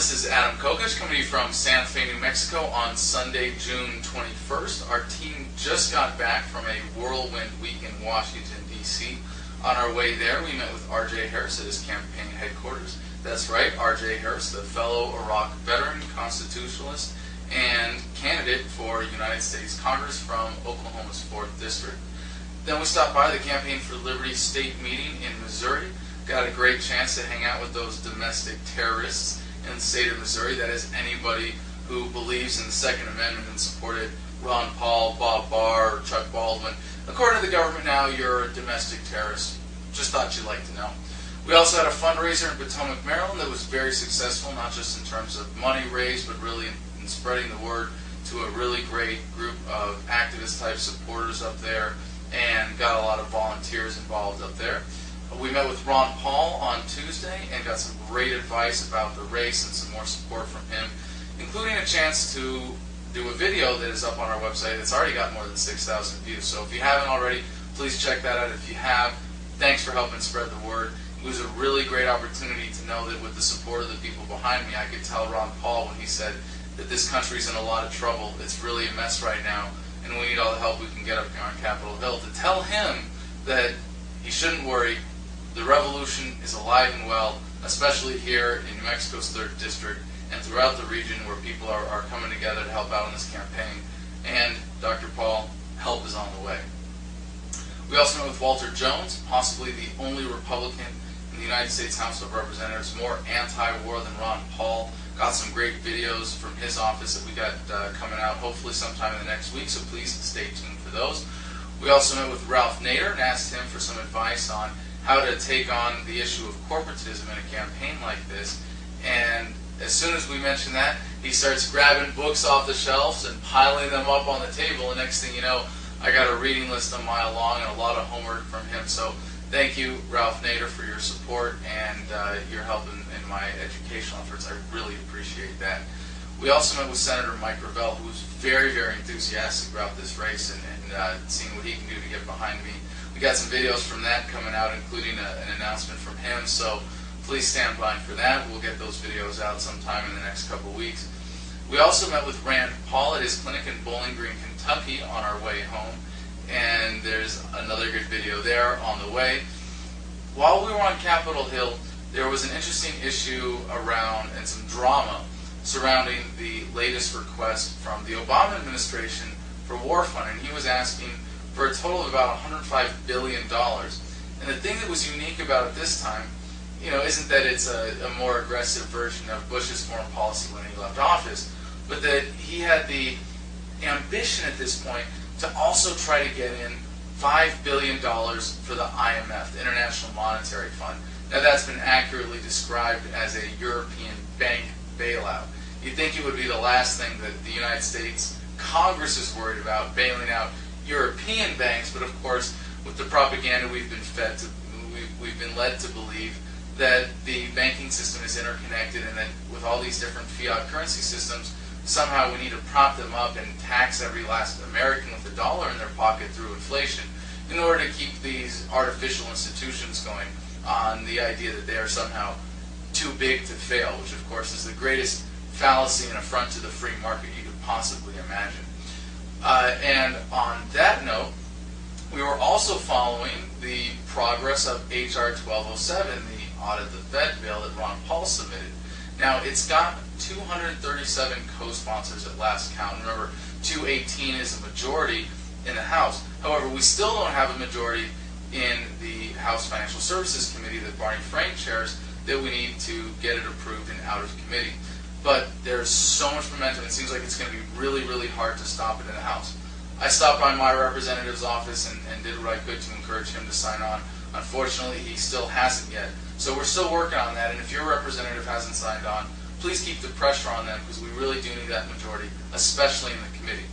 This is Adam Kokesh coming to you from Santa Fe, New Mexico on Sunday, June 21st. Our team just got back from a whirlwind week in Washington, D.C. On our way there, we met with R.J. Harris at his campaign headquarters. That's right, R.J. Harris, the fellow Iraq veteran, constitutionalist, and candidate for United States Congress from Oklahoma's 4th District. Then we stopped by the Campaign for Liberty state meeting in Missouri. Got a great chance to hang out with those domestic terrorists in the state of Missouri. That is anybody who believes in the Second Amendment and supported Ron Paul, Bob Barr, or Chuck Baldwin. According to the government now, you're a domestic terrorist. Just thought you'd like to know. We also had a fundraiser in Potomac, Maryland that was very successful, not just in terms of money raised, but really in spreading the word to a really great group of activist-type supporters up there, and got a lot of volunteers involved up there. We met with Ron Paul on Tuesday and got some great advice about the race and some more support from him, including a chance to do a video that is up on our website. It's already got more than 6,000 views, so if you haven't already, please check that out. If you have, thanks for helping spread the word. It was a really great opportunity to know that with the support of the people behind me, I could tell Ron Paul when he said that this country's in a lot of trouble. It's really a mess right now, and we need all the help we can get up here on Capitol Hill. To tell him that he shouldn't worry, the revolution is alive and well, especially here in New Mexico's 3rd District and throughout the region where people are coming together to help out in this campaign. And Dr. Paul, help is on the way. We also met with Walter Jones, possibly the only Republican in the United States House of Representatives more anti-war than Ron Paul. Got some great videos from his office that we got coming out hopefully sometime in the next week, so please stay tuned for those. We also met with Ralph Nader and asked him for some advice on how to take on the issue of corporatism in a campaign like this. And as soon as we mention that, he starts grabbing books off the shelves and piling them up on the table. And next thing you know, I got a reading list a mile long and a lot of homework from him. So thank you, Ralph Nader, for your support and your help in my educational efforts. I really appreciate that. We also met with Senator Mike Gravel, who was very, very enthusiastic about this race and seeing what he can do to get behind me. We got some videos from that coming out, including an announcement from him, so please stand by for that. We'll get those videos out sometime in the next couple weeks. We also met with Rand Paul at his clinic in Bowling Green, Kentucky on our way home, and there's another good video there on the way. While we were on Capitol Hill, there was an interesting issue around and some drama surrounding the latest request from the Obama administration for war funding. He was asking for a total of about $105 billion. And the thing that was unique about it this time, isn't that it's a more aggressive version of Bush's foreign policy when he left office, but that he had the ambition at this point to also try to get in $5 billion for the IMF, the International Monetary Fund. Now that's been accurately described as a European bank bailout. You'd think it would be the last thing that the United States Congress is worried about, bailing out European banks, but of course, with the propaganda we've been fed, we've been led to believe that the banking system is interconnected and that with all these different fiat currency systems, somehow we need to prop them up and tax every last American with a dollar in their pocket through inflation in order to keep these artificial institutions going on the idea that they are somehow too big to fail, which of course is the greatest fallacy and affront to the free market you could possibly imagine. And on that note, we were also following the progress of H.R. 1207, the Audit the Fed bill that Ron Paul submitted. Now, it's got 237 co-sponsors at last count. Remember, 218 is a majority in the House. However, we still don't have a majority in the House Financial Services Committee that Barney Frank chairs that we need to get it approved and out of committee. But there's so much momentum, it seems like it's going to be really, really hard to stop it in the House. I stopped by my representative's office and did what I could to encourage him to sign on. Unfortunately, he still hasn't yet. So we're still working on that, and if your representative hasn't signed on, please keep the pressure on them because we really do need that majority, especially in the committee.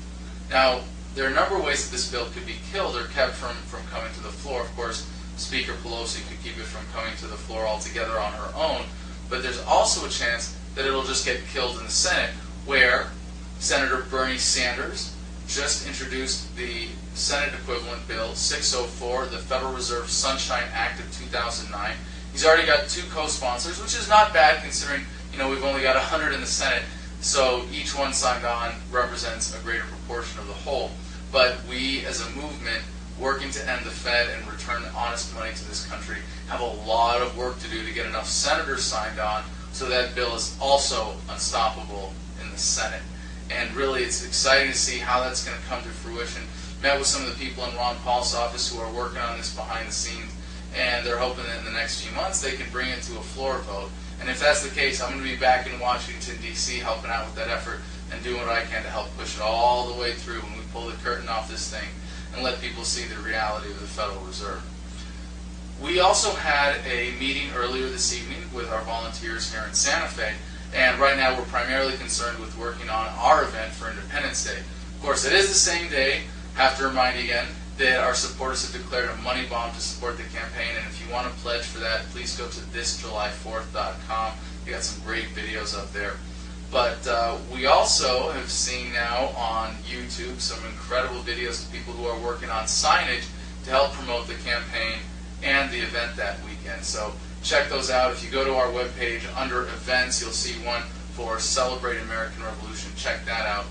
Now, there are a number of ways that this bill could be killed or kept from coming to the floor. Of course, Speaker Pelosi could keep it from coming to the floor altogether on her own, but there's also a chance that it'll just get killed in the Senate, where Senator Bernie Sanders just introduced the Senate equivalent bill 604, the Federal Reserve Sunshine Act of 2009. He's already got 2 co-sponsors, which is not bad considering we've only got 100 in the Senate, so each one signed on represents a greater proportion of the whole. But we, as a movement, working to end the Fed and return honest money to this country, have a lot of work to do to get enough senators signed on so that bill is also unstoppable in the Senate. And really, it's exciting to see how that's going to come to fruition. Met with some of the people in Ron Paul's office who are working on this behind the scenes, and they're hoping that in the next few months they can bring it to a floor vote. And if that's the case, I'm going to be back in Washington, D.C. helping out with that effort and doing what I can to help push it all the way through when we pull the curtain off this thing and let people see the reality of the Federal Reserve. We also had a meeting earlier this evening with our volunteers here in Santa Fe, and right now we're primarily concerned with working on our event for Independence Day. Of course, it is the same day. Have to remind you again that our supporters have declared a money bomb to support the campaign, and if you want to pledge for that, please go to thisjuly4th.com. We got some great videos up there. But we also have seen now on YouTube some incredible videos of people who are working on signage to help promote the campaign and the event that weekend. So check those out. If you go to our webpage under events, you'll see one for Celebrate American Revolution. Check that out.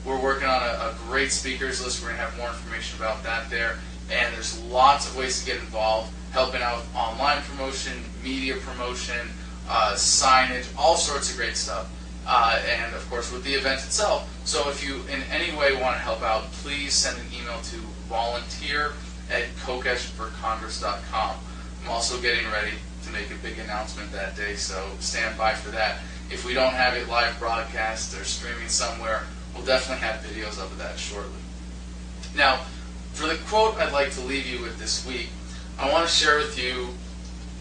We're working on a great speakers list. We're going to have more information about that there. And there's lots of ways to get involved, helping out with online promotion, media promotion, signage, all sorts of great stuff. And of course with the event itself. So if you in any way want to help out, please send an email to volunteer@kokeshforcongress.com. I'm also getting ready to make a big announcement that day, so stand by for that. If we don't have it live broadcast or streaming somewhere, we'll definitely have videos of that shortly. Now, for the quote I'd like to leave you with this week, I want to share with you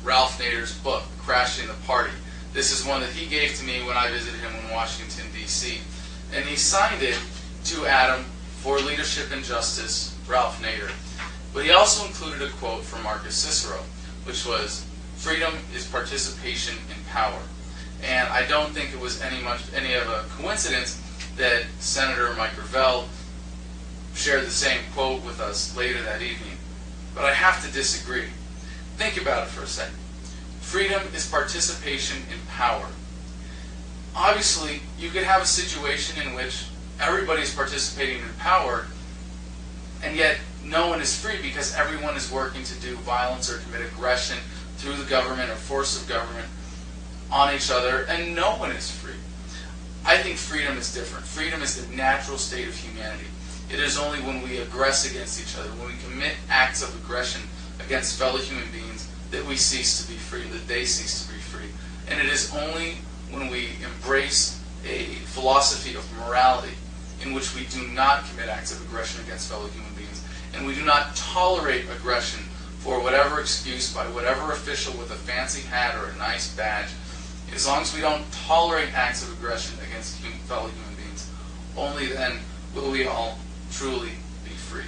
Ralph Nader's book, Crashing the Party. This is one that he gave to me when I visited him in Washington, D.C. And he signed it to Adam for Leadership and Justice, Ralph Nader. But he also included a quote from Marcus Cicero, which was, "Freedom is participation in power." And I don't think it was any of a coincidence that Senator Mike Gravel shared the same quote with us later that evening. But I have to disagree. Think about it for a second. Freedom is participation in power. Obviously, you could have a situation in which everybody's participating in power, and yet no one is free because everyone is working to do violence or commit aggression through the government or force of government on each other, and no one is free. I think freedom is different. Freedom is the natural state of humanity. It is only when we aggress against each other, when we commit acts of aggression against fellow human beings, that we cease to be free, that they cease to be free. And it is only when we embrace a philosophy of morality in which we do not commit acts of aggression against fellow human beings, and we do not tolerate aggression for whatever excuse by whatever official with a fancy hat or a nice badge. As long as we don't tolerate acts of aggression against fellow human beings, only then will we all truly be free.